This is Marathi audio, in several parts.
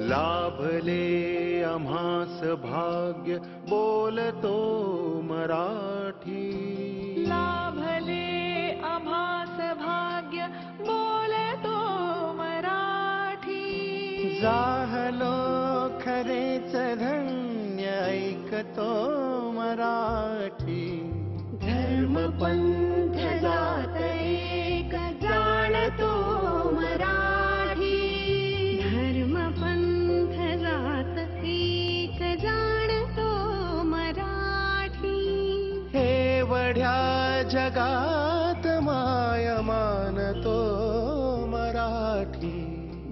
लाभले आम्हास भाग्य बोलतो मराठी. लाभले आम्हास भाग्य बोलतो मराठी. जाहलो खरेच धन्य ऐकतो मराठी. धर्म पंथ जात एक जाणतो मराठी. धर्म पंथ जात एक जाणतो मराठी. एवढ्या जगात माय मानतो मराठी.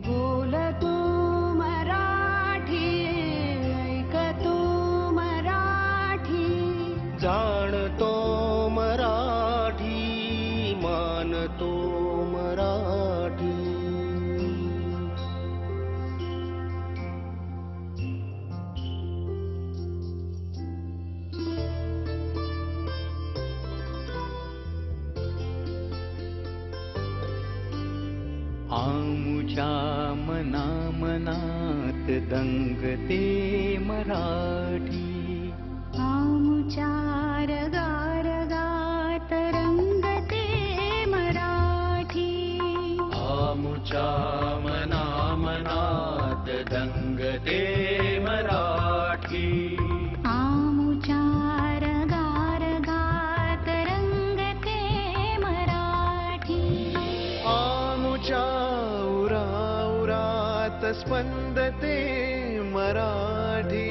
बोलतो मराठी, ऐकतो मराठी. जाणतो मराठी, मानतो मराठी. आमुच्या मनामनात दंगते मराठी. आमुच्या रगारगात रंगते मराठी. आमुच्या मनामनात दंगते मराठी. आमुच्या रगारगात रंगते मराठी. आमुच्या उराउरात स्पंदते मराठी.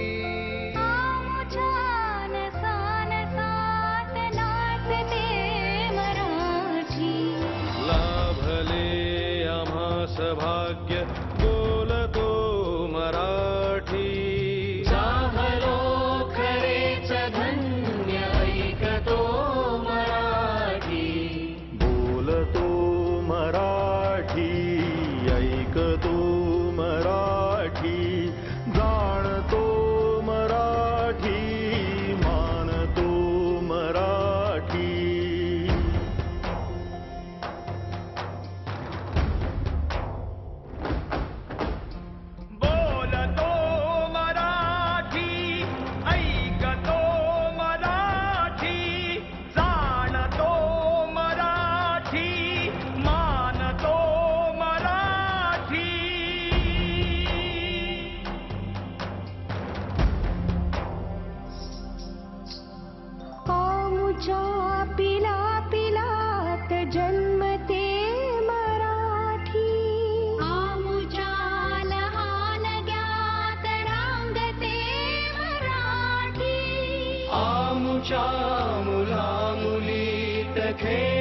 आमुच्या नसानसात नाचते मराठी. लाभले आम्हास भाग्य बोलतो मराठी. जाहलो खरेच धन्य ऐकतो मराठी. बोलतो मराठी, ऐकतो मराठी. जाणतो मराठी, मानतो मराठी. बोलतो मराठी, ऐकतो मराठी. जाणतो मराठी, मानतो मराठी. आमुच्या पिलापिलात जन्मते मराठी. आमुच्या लहानग्यात रांगते मराठी. आमुच्या मुलामुलीत खेळ